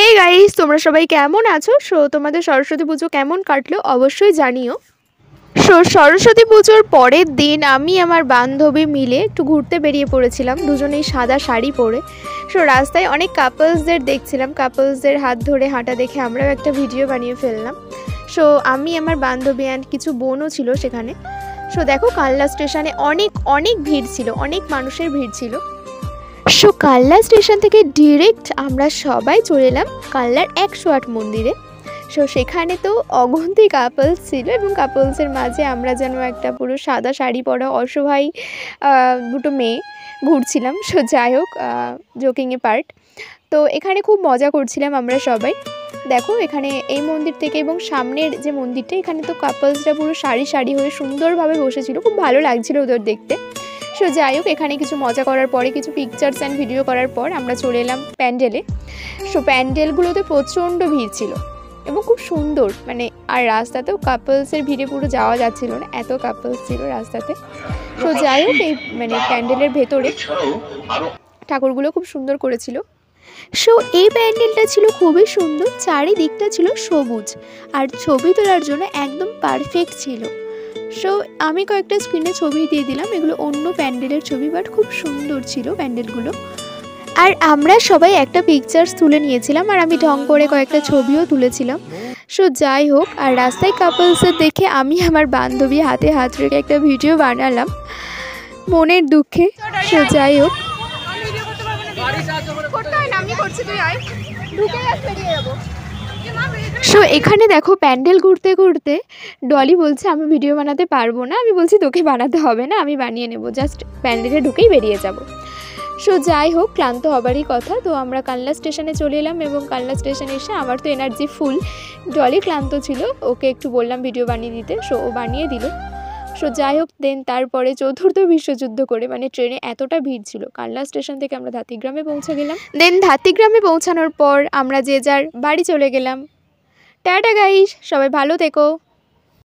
Hey guys, তোমরা সবাই কেমন আছো? তোমাদের সরস্বতী পুজো কেমন কাটলো অবশ্যই জানিও। সরস্বতী পুজোর পরের দিন আমি আমার বান্ধবী মিলে একটু ঘুরতে বেরিয়ে পড়েছিলাম, দুজনেই সাদা শাড়ি পরে। রাস্তায় অনেক কাপলসদের দেখছিলাম, কাপলসদের হাত ধরে হাঁটা দেখে আমরাও একটা ভিডিও বানিয়ে ফেললাম। আমি আমার বান্ধবী অ্যান্ড কিছু বোনও ছিল সেখানে। দেখো, কালনা স্টেশনে অনেক ভিড় ছিল, অনেক মানুষের ভিড় ছিল। কালনা স্টেশন থেকে ডিরেক্ট আমরা সবাই চলে এলাম কালনার 108 মন্দিরে। সেখানে তো অগন্তি কাপলস ছিল এবং কাপলসের মাঝে আমরা যেন একটা পুরো সাদা শাড়ি পরা অসহায় দুটো মেয়ে ঘুরছিলাম। যাই হোক, জোকিংয়ে পার্ট। তো এখানে খুব মজা করছিলাম আমরা সবাই। দেখো, এখানে এই মন্দির থেকে এবং সামনের যে মন্দিরটা, এখানে তো কাপলসরা পুরো সারি হয়ে সুন্দরভাবে বসেছিল, খুব ভালো লাগছিল ওদের দেখতে। যাই হোক, এখানে কিছু মজা করার পরে, কিছু পিকচার্স অ্যান্ড ভিডিও করার পর আমরা চলে এলাম প্যান্ডেলে। প্যান্ডেলগুলোতে প্রচণ্ড ভিড় ছিল এবং খুব সুন্দর, আর রাস্তাতেও কাপলসের ভিড়ে পুরো যাওয়া যাচ্ছিল না, এত কাপলস ছিল রাস্তাতে। যাই হোক, এই প্যান্ডেলের ভেতরে ঠাকুরগুলো খুব সুন্দর করেছিল। এই প্যান্ডেলটা ছিল খুবই সুন্দর, চারিদিকটা ছিল সবুজ আর ছবি তোলার জন্য একদম পারফেক্ট ছিল। আমি কয়েকটা স্ক্রিনে ছবি দিয়ে দিলাম, এগুলো অন্য প্যান্ডেলের ছবি, বাট খুব সুন্দর ছিল প্যান্ডেলগুলো। আর আমরা সবাই একটা পিকচার্স তুলে নিয়েছিলাম, আর আমি ঢং করে কয়েকটা ছবিও তুলেছিলাম। যাই হোক, আর রাস্তায় কাপলসের দেখে আমি আমার বান্ধবী হাতে হাত রেখে একটা ভিডিও বানালাম মনের দুঃখে। যাই হোক, এখানে দেখো, প্যান্ডেল ঘুরতে ঘুরতে ডলি বলছে আমি ভিডিও বানাতে পারবো না। আমি বলছি তোকে বানাতে হবে না, আমি বানিয়ে নেব, জাস্ট প্যান্ডেলে ঢুকেই বেরিয়ে যাব। যাই হোক, ক্লান্ত হবারই কথা। তো আমরা কালনা স্টেশনে চলে এলাম এবং কালনা স্টেশনে এসে আমার তো এনার্জি ফুল, ডলি ক্লান্ত ছিল, ওকে একটু বললাম ভিডিও বানিয়ে দিতে, ও বানিয়ে দিল। যাই হোক, তারপরে চতুর্থ বিশ্বযুদ্ধ করে, ট্রেনে এতটা ভিড় ছিল, কালনা স্টেশন থেকে আমরা ধাতিগ্রামে পৌঁছে গেলাম। ধাতিগ্রামে পৌঁছানোর পর আমরা যে যার বাড়ি চলে গেলাম। টাটা গাইস, সবাই ভালো থেকো।